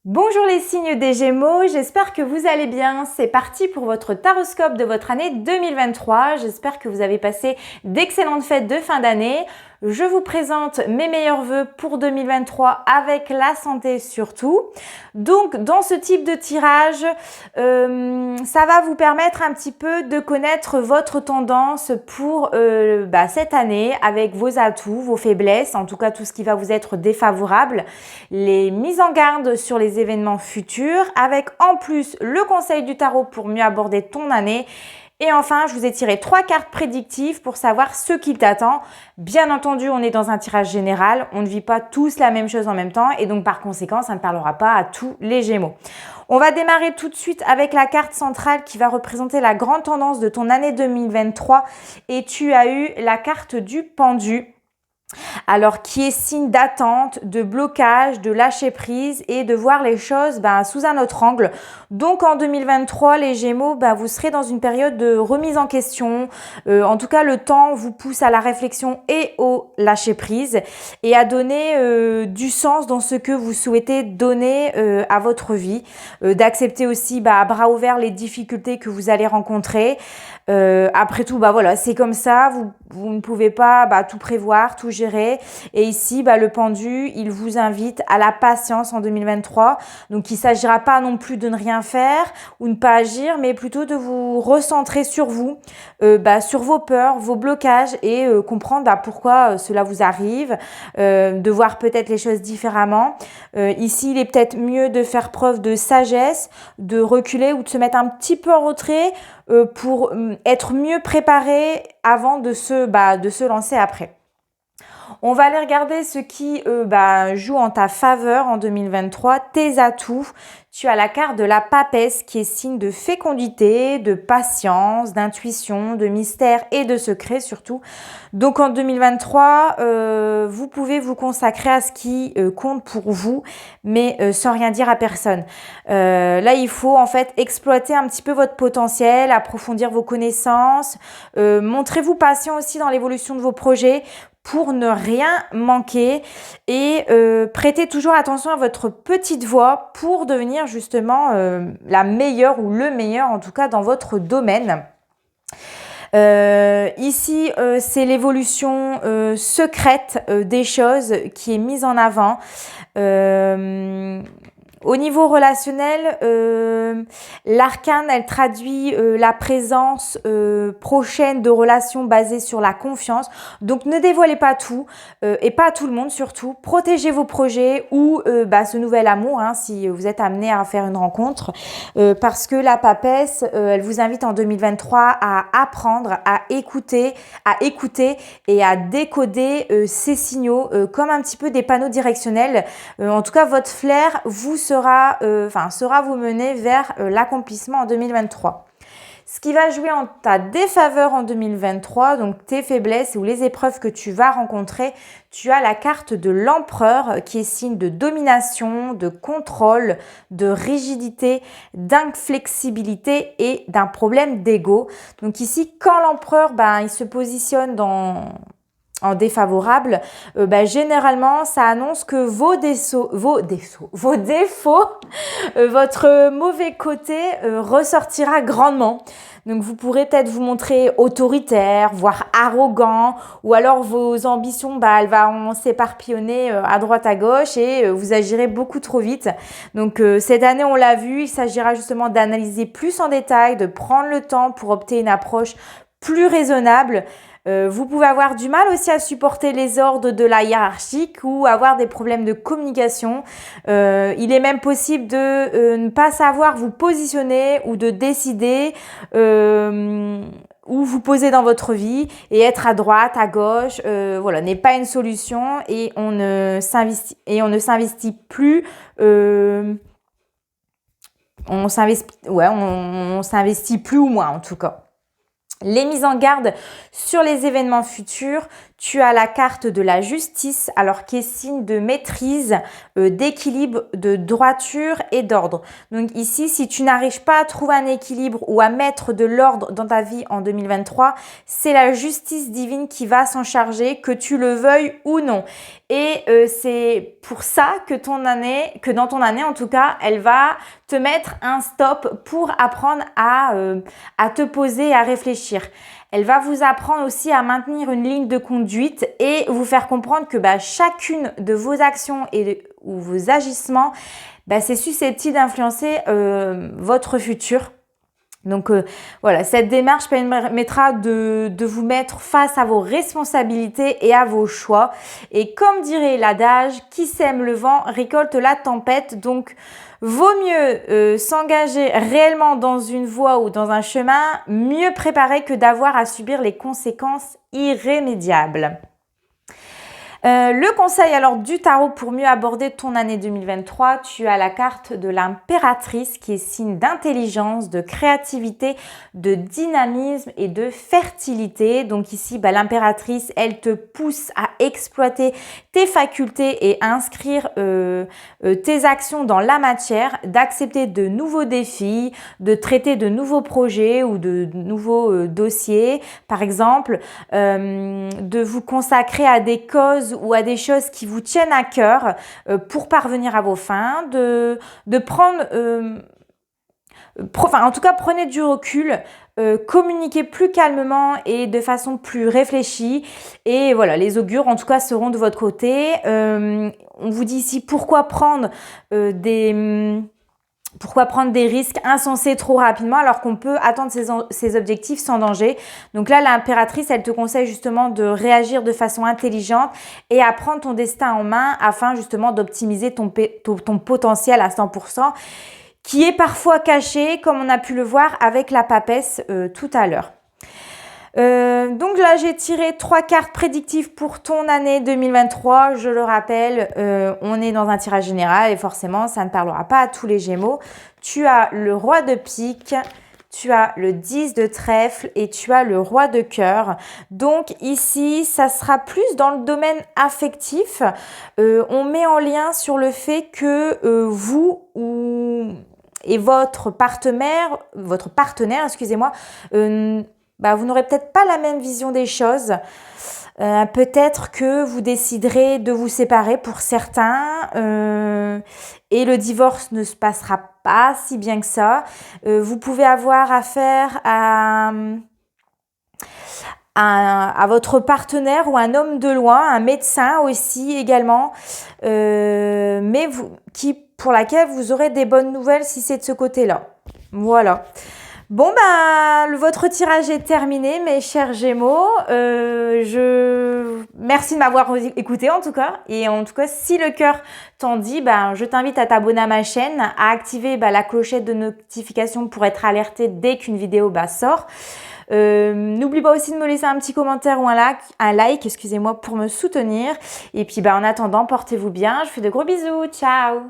Bonjour les signes des Gémeaux, j'espère que vous allez bien. C'est parti pour votre taroscope de votre année 2023. J'espère que vous avez passé d'excellentes fêtes de fin d'année. Je vous présente mes meilleurs vœux pour 2023 avec la santé surtout. Donc dans ce type de tirage, ça va vous permettre un petit peu de connaître votre tendance pour cette année avec vos atouts, vos faiblesses, en tout cas tout ce qui va vous être défavorable, les mises en garde sur les événements futurs, avec en plus le conseil du tarot pour mieux aborder ton année. Et enfin, je vous ai tiré 3 cartes prédictives pour savoir ce qui t'attend. Bien entendu, on est dans un tirage général, on ne vit pas tous la même chose en même temps et donc par conséquent, ça ne parlera pas à tous les Gémeaux. On va démarrer tout de suite avec la carte centrale qui va représenter la grande tendance de ton année 2023 et tu as eu la carte du pendu. Alors, qui est signe d'attente, de blocage, de lâcher prise et de voir les choses sous un autre angle. Donc, en 2023, les Gémeaux, vous serez dans une période de remise en question. En tout cas, le temps vous pousse à la réflexion et au lâcher prise et à donner du sens dans ce que vous souhaitez donner à votre vie. D'accepter aussi à bras ouverts les difficultés que vous allez rencontrer. Après tout, voilà, c'est comme ça. Vous ne pouvez pas tout prévoir, tout gérer. Et ici, le pendu, il vous invite à la patience en 2023. Donc, il ne s'agira pas non plus de ne rien faire ou ne pas agir, mais plutôt de vous recentrer sur vous, sur vos peurs, vos blocages et comprendre pourquoi cela vous arrive, de voir peut-être les choses différemment. Ici, il est peut-être mieux de faire preuve de sagesse, de reculer ou de se mettre un petit peu en retrait pour être mieux préparé avant de se lancer après. On va aller regarder ce qui joue en ta faveur en 2023, tes atouts. Tu as la carte de la papesse qui est signe de fécondité, de patience, d'intuition, de mystère et de secret surtout. Donc en 2023, vous pouvez vous consacrer à ce qui compte pour vous, mais sans rien dire à personne. Là, il faut en fait exploiter un petit peu votre potentiel, approfondir vos connaissances, montrez-vous patient aussi dans l'évolution de vos projets pour ne rien manquer et prêtez toujours attention à votre petite voix pour devenir justement la meilleure ou le meilleur en tout cas dans votre domaine. Ici, c'est l'évolution secrète des choses qui est mise en avant. Au niveau relationnel, l'arcane, elle traduit la présence prochaine de relations basées sur la confiance. Donc, ne dévoilez pas tout et pas à tout le monde surtout. Protégez vos projets ou ce nouvel amour si vous êtes amené à faire une rencontre parce que la papesse, elle vous invite en 2023 à apprendre, à écouter et à décoder ces signaux comme un petit peu des panneaux directionnels. En tout cas, votre flair sera vous mener vers l'accomplissement en 2023. Ce qui va jouer en ta défaveur en 2023, donc tes faiblesses ou les épreuves que tu vas rencontrer, tu as la carte de l'empereur qui est signe de domination, de contrôle, de rigidité, d'inflexibilité et d'un problème d'ego. Donc ici, quand l'empereur il se positionne en défavorable, généralement, ça annonce que vos défauts, votre mauvais côté ressortira grandement. Donc, vous pourrez peut-être vous montrer autoritaire, voire arrogant, ou alors vos ambitions, elles vont s'éparpillonner à droite à gauche et vous agirez beaucoup trop vite. Donc, cette année, on l'a vu, il s'agira justement d'analyser plus en détail, de prendre le temps pour opter une approche plus raisonnable. Vous pouvez avoir du mal aussi à supporter les ordres de la hiérarchique ou avoir des problèmes de communication. Il est même possible de ne pas savoir vous positionner ou de décider où vous poser dans votre vie et être à droite, à gauche, n'est pas une solution et on ne s'investit plus. On s'investit plus ou moins en tout cas. Les mises en garde sur les événements futurs, Tu as la carte de la justice, alors qui est signe de maîtrise, d'équilibre, de droiture et d'ordre. Donc ici, si tu n'arrives pas à trouver un équilibre ou à mettre de l'ordre dans ta vie en 2023, c'est la justice divine qui va s'en charger, que tu le veuilles ou non. Et c'est pour ça que dans ton année en tout cas, elle va te mettre un stop pour apprendre à te poser et à réfléchir. Elle va vous apprendre aussi à maintenir une ligne de conduite et vous faire comprendre que chacune de vos actions ou vos agissements, c'est susceptible d'influencer votre futur. Donc voilà, cette démarche permettra de vous mettre face à vos responsabilités et à vos choix. Et comme dirait l'adage, qui sème le vent récolte la tempête. Donc vaut mieux s'engager réellement dans une voie ou dans un chemin, mieux préparé que d'avoir à subir les conséquences irrémédiables. Le conseil alors du tarot pour mieux aborder ton année 2023, tu as la carte de l'impératrice qui est signe d'intelligence, de créativité, de dynamisme et de fertilité. Donc ici, l'impératrice, elle te pousse à exploiter tes facultés et à inscrire tes actions dans la matière, d'accepter de nouveaux défis, de traiter de nouveaux projets ou de nouveaux dossiers. Par exemple, de vous consacrer à des causes ou à des choses qui vous tiennent à cœur pour parvenir à vos fins, de prendre, en tout cas prenez du recul, communiquez plus calmement et de façon plus réfléchie et voilà, les augures en tout cas seront de votre côté. On vous dit ici pourquoi prendre des risques insensés trop rapidement alors qu'on peut atteindre ses objectifs sans danger. Donc là, l'impératrice, elle te conseille justement de réagir de façon intelligente et à prendre ton destin en main afin justement d'optimiser ton potentiel à 100%, qui est parfois caché, comme on a pu le voir avec la papesse tout à l'heure. Donc là, j'ai tiré 3 cartes prédictives pour ton année 2023. Je le rappelle, on est dans un tirage général et forcément, ça ne parlera pas à tous les Gémeaux. Tu as le roi de pique, tu as le 10 de trèfle et tu as le roi de cœur. Donc ici, ça sera plus dans le domaine affectif. On met en lien sur le fait que vous et votre partenaire, excusez-moi, vous n'aurez peut-être pas la même vision des choses. Peut-être que vous déciderez de vous séparer pour certains et le divorce ne se passera pas si bien que ça. Vous pouvez avoir affaire à votre partenaire ou un homme de loin, un médecin aussi également, pour laquelle vous aurez des bonnes nouvelles si c'est de ce côté-là. Voilà. Bon, votre tirage est terminé, mes chers Gémeaux. Merci de m'avoir écouté en tout cas. Et en tout cas, si le cœur t'en dit, je t'invite à t'abonner à ma chaîne, à activer la clochette de notification pour être alerté dès qu'une vidéo sort. N'oublie pas aussi de me laisser un petit commentaire ou un like, excusez-moi, pour me soutenir. Et puis en attendant, portez-vous bien. Je vous fais de gros bisous. Ciao!